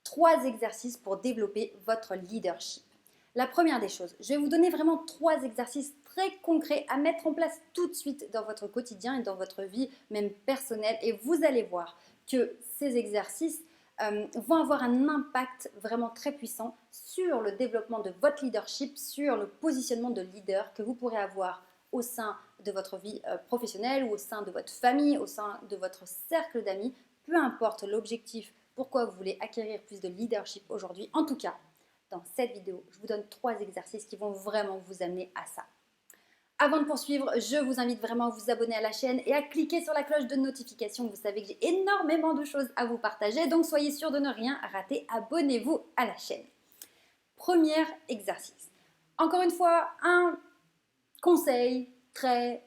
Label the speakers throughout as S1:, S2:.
S1: 3 exercices pour développer votre leadership. La première des choses, je vais vous donner vraiment 3 exercices très concrets à mettre en place tout de suite dans votre quotidien et dans votre vie même personnelle. Et vous allez voir que ces exercices vont avoir un impact vraiment très puissant sur le développement de votre leadership, sur le positionnement de leader que vous pourrez avoir au sein de votre vie professionnelle ou au sein de votre famille, au sein de votre cercle d'amis, peu importe l'objectif, pourquoi vous voulez acquérir plus de leadership aujourd'hui. En tout cas, dans cette vidéo, je vous donne 3 exercices qui vont vraiment vous amener à ça. Avant de poursuivre, je vous invite vraiment à vous abonner à la chaîne et à cliquer sur la cloche de notification. Vous savez que j'ai énormément de choses à vous partager, donc soyez sûr de ne rien rater. Abonnez-vous à la chaîne. Premier exercice. Encore une fois, un conseil très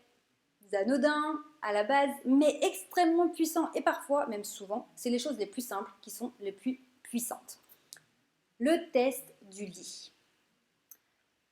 S1: anodin à la base, mais extrêmement puissant et parfois, même souvent, c'est les choses les plus simples qui sont les plus puissantes. Le test du lit.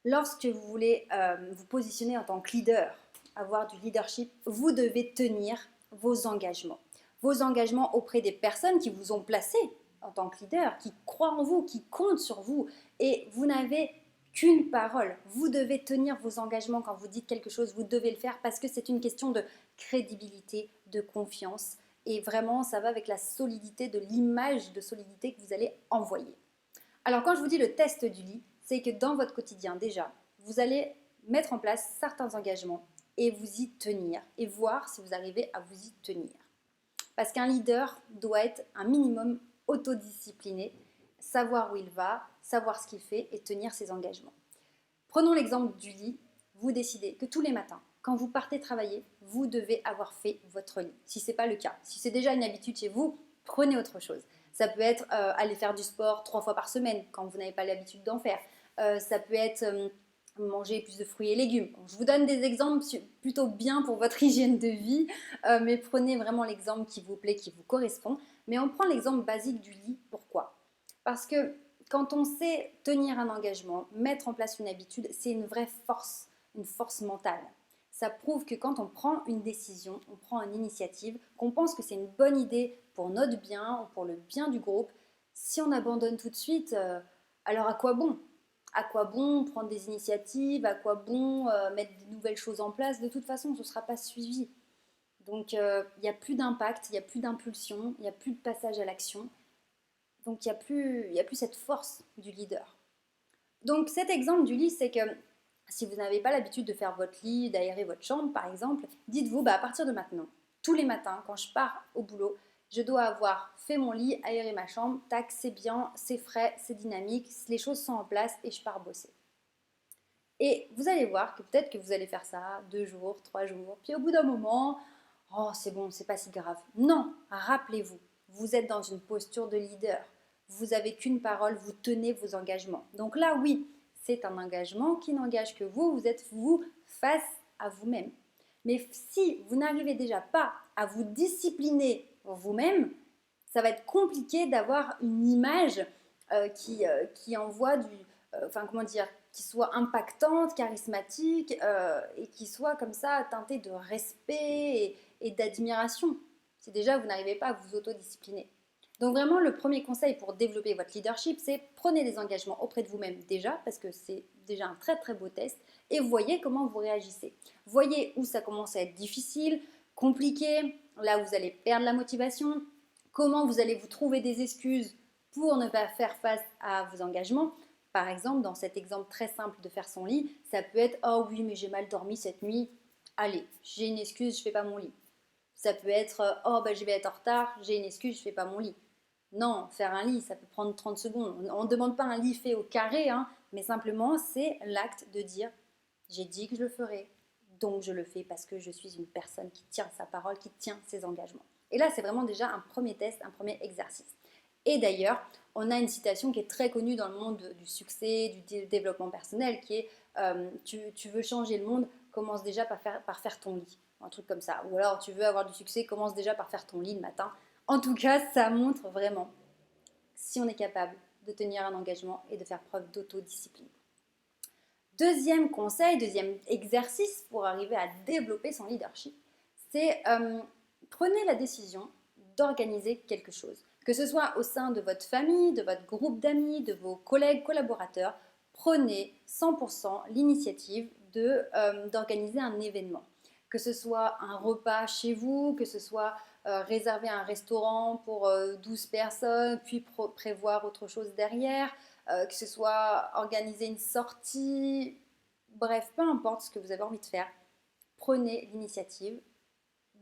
S1: Lorsque vous voulez vous positionner en tant que leader, avoir du leadership, vous devez tenir vos engagements. Vos engagements auprès des personnes qui vous ont placé en tant que leader, qui croient en vous, qui comptent sur vous. Et vous n'avez qu'une parole. Vous devez tenir vos engagements quand vous dites quelque chose. Vous devez le faire parce que c'est une question de crédibilité, de confiance. Et vraiment, ça va avec la solidité de l'image de solidité que vous allez envoyer. Alors quand je vous dis le test du lit, c'est que dans votre quotidien déjà, vous allez mettre en place certains engagements et vous y tenir et voir si vous arrivez à vous y tenir. Parce qu'un leader doit être un minimum autodiscipliné, savoir où il va, savoir ce qu'il fait et tenir ses engagements. Prenons l'exemple du lit. Vous décidez que tous les matins, quand vous partez travailler, vous devez avoir fait votre lit. Si ce n'est pas le cas, si c'est déjà une habitude chez vous, prenez autre chose. Ça peut être aller faire du sport 3 fois par semaine quand vous n'avez pas l'habitude d'en faire. Ça peut être manger plus de fruits et légumes. Je vous donne des exemples plutôt bien pour votre hygiène de vie, mais prenez vraiment l'exemple qui vous plaît, qui vous correspond. Mais on prend l'exemple basique du lit. Pourquoi ? Parce que quand on sait tenir un engagement, mettre en place une habitude, c'est une vraie force, une force mentale. Ça prouve que quand on prend une décision, on prend une initiative, qu'on pense que c'est une bonne idée pour notre bien ou pour le bien du groupe, si on abandonne tout de suite, alors à quoi bon ? À quoi bon prendre des initiatives ? À quoi bon mettre de nouvelles choses en place ? De toute façon, ce ne sera pas suivi. Donc, il n'y a plus d'impact, il n'y a plus d'impulsion, il n'y a plus de passage à l'action. Donc, il n'y a plus cette force du leader. Donc, cet exemple du lit, c'est que si vous n'avez pas l'habitude de faire votre lit, d'aérer votre chambre, par exemple, dites-vous, à partir de maintenant, tous les matins, quand je pars au boulot, je dois avoir fait mon lit, aéré ma chambre, tac, c'est bien, c'est frais, c'est dynamique, les choses sont en place et je pars bosser. Et vous allez voir que peut-être que vous allez faire ça 2 jours, 3 jours, puis au bout d'un moment, oh c'est bon, c'est pas si grave. Non, rappelez-vous, vous êtes dans une posture de leader. Vous n'avez qu'une parole, vous tenez vos engagements. Donc là, oui, c'est un engagement qui n'engage que vous, vous êtes vous face à vous-même. Mais si vous n'arrivez déjà pas à vous discipliner vous-même, ça va être compliqué d'avoir une image qui envoie qui soit impactante, charismatique et qui soit comme ça teintée de respect et d'admiration. Si déjà vous n'arrivez pas à vous autodiscipliner. Donc vraiment, le premier conseil pour développer votre leadership, c'est prenez des engagements auprès de vous-même déjà, parce que c'est déjà un très très beau test, et voyez comment vous réagissez. Voyez où ça commence à être difficile, compliqué, là où vous allez perdre la motivation, comment vous allez vous trouver des excuses pour ne pas faire face à vos engagements. Par exemple, dans cet exemple très simple de faire son lit, ça peut être « Oh oui, mais j'ai mal dormi cette nuit. Allez, j'ai une excuse, je ne fais pas mon lit. » Ça peut être « Oh, je vais être en retard, j'ai une excuse, je ne fais pas mon lit. » Non, faire un lit, ça peut prendre 30 secondes. On ne demande pas un lit fait au carré, mais simplement, c'est l'acte de dire « J'ai dit que je le ferai, donc je le fais parce que je suis une personne qui tient sa parole, qui tient ses engagements. » Et là, c'est vraiment déjà un premier test, un premier exercice. Et d'ailleurs, on a une citation qui est très connue dans le monde du succès, du développement personnel, qui est tu veux changer le monde, commence déjà par faire ton lit. Un truc comme ça. Ou alors, tu veux avoir du succès, commence déjà par faire ton lit le matin. En tout cas, ça montre vraiment si on est capable de tenir un engagement et de faire preuve d'autodiscipline. Deuxième conseil, deuxième exercice pour arriver à développer son leadership, c'est prenez la décision d'organiser quelque chose. Que ce soit au sein de votre famille, de votre groupe d'amis, de vos collègues, collaborateurs, prenez 100% l'initiative d'organiser un événement. Que ce soit un repas chez vous, que ce soit réserver un restaurant pour 12 personnes, puis prévoir autre chose derrière, que ce soit organiser une sortie, bref, peu importe ce que vous avez envie de faire, prenez l'initiative,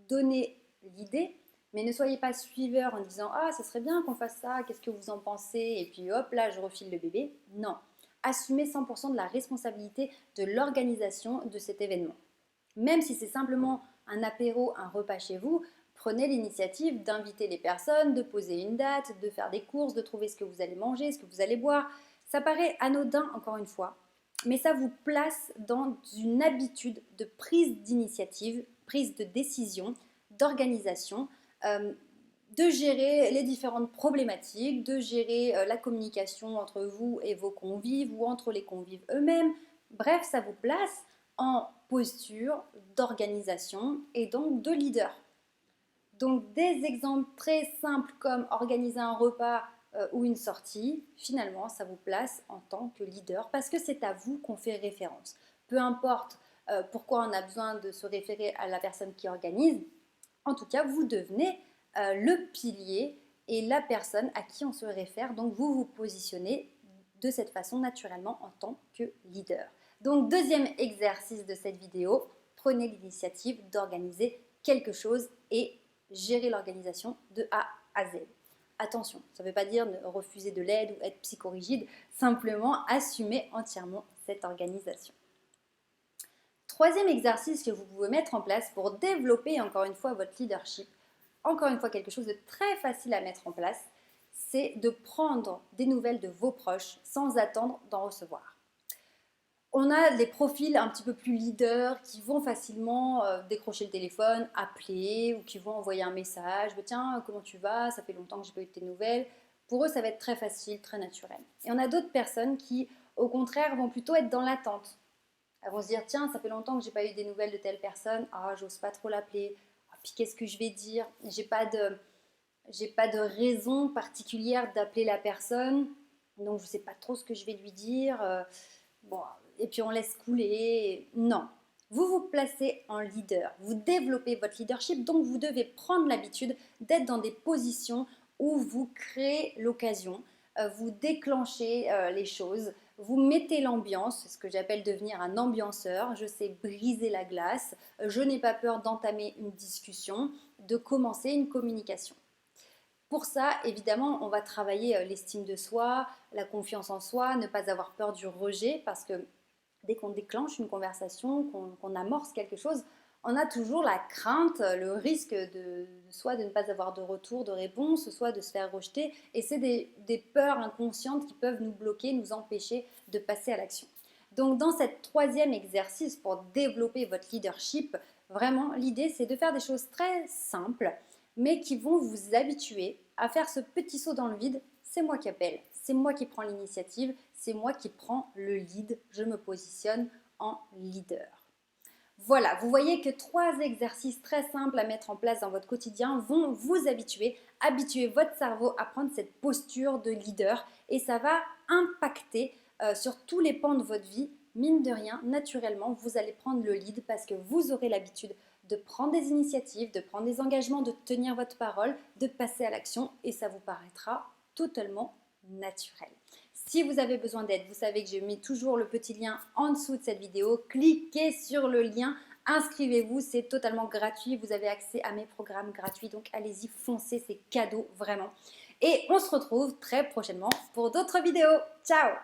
S1: donnez l'idée, mais ne soyez pas suiveur en disant « Ah, ça serait bien qu'on fasse ça, qu'est-ce que vous en pensez ?» et puis hop, là, je refile le bébé. Non, assumez 100% de la responsabilité de l'organisation de cet événement. Même si c'est simplement un apéro, un repas chez vous, prenez l'initiative d'inviter les personnes, de poser une date, de faire des courses, de trouver ce que vous allez manger, ce que vous allez boire. Ça paraît anodin, encore une fois, mais ça vous place dans une habitude de prise d'initiative, prise de décision, d'organisation, de gérer les différentes problématiques, de gérer la communication entre vous et vos convives ou entre les convives eux-mêmes. Bref, ça vous place en posture d'organisation et donc de leader. Donc des exemples très simples comme organiser un repas ou une sortie, finalement ça vous place en tant que leader parce que c'est à vous qu'on fait référence. Peu importe pourquoi on a besoin de se référer à la personne qui organise, en tout cas vous devenez le pilier et la personne à qui on se réfère, donc vous vous positionnez de cette façon naturellement en tant que leader. Donc deuxième exercice de cette vidéo, prenez l'initiative d'organiser quelque chose et gérer l'organisation de A à Z. Attention, ça ne veut pas dire refuser de l'aide ou être psychorigide, simplement assumer entièrement cette organisation. Troisième exercice que vous pouvez mettre en place pour développer encore une fois votre leadership, encore une fois quelque chose de très facile à mettre en place, c'est de prendre des nouvelles de vos proches sans attendre d'en recevoir. On a des profils un petit peu plus leaders qui vont facilement décrocher le téléphone, appeler ou qui vont envoyer un message. Tiens, comment tu vas? Ça fait longtemps que je n'ai pas eu de tes nouvelles. Pour eux, ça va être très facile, très naturel. Et on a d'autres personnes qui, au contraire, vont plutôt être dans l'attente. Elles vont se dire, tiens, ça fait longtemps que je n'ai pas eu des nouvelles de telle personne. Ah, j'ose pas trop l'appeler. Ah, puis qu'est-ce que je vais dire? J'ai pas de raison particulière d'appeler la personne. Donc, je ne sais pas trop ce que je vais lui dire. Bon, et puis on laisse couler. Non, vous vous placez en leader, vous développez votre leadership, donc vous devez prendre l'habitude d'être dans des positions où vous créez l'occasion, vous déclenchez les choses, vous mettez l'ambiance, c'est ce que j'appelle devenir un ambianceur, je sais briser la glace, je n'ai pas peur d'entamer une discussion, de commencer une communication. Pour ça, évidemment, on va travailler l'estime de soi, la confiance en soi, ne pas avoir peur du rejet parce que dès qu'on déclenche une conversation, qu'on amorce quelque chose, on a toujours la crainte, le risque soit de ne pas avoir de retour, de réponse, soit de se faire rejeter. Et c'est des peurs inconscientes qui peuvent nous bloquer, nous empêcher de passer à l'action. Donc dans cette troisième exercice pour développer votre leadership, vraiment l'idée c'est de faire des choses très simples, mais qui vont vous habituer à faire ce petit saut dans le vide. C'est moi qui appelle, c'est moi qui prends l'initiative, c'est moi qui prends le lead, je me positionne en leader. Voilà, vous voyez que 3 exercices très simples à mettre en place dans votre quotidien vont vous habituer votre cerveau à prendre cette posture de leader et ça va impacter sur tous les pans de votre vie. Mine de rien, naturellement, vous allez prendre le lead parce que vous aurez l'habitude de prendre des initiatives, de prendre des engagements, de tenir votre parole, de passer à l'action et ça vous paraîtra totalement naturel. Si vous avez besoin d'aide, vous savez que je mets toujours le petit lien en dessous de cette vidéo. Cliquez sur le lien, inscrivez-vous, c'est totalement gratuit. Vous avez accès à mes programmes gratuits, donc allez-y, foncez, c'est cadeau, vraiment. Et on se retrouve très prochainement pour d'autres vidéos. Ciao!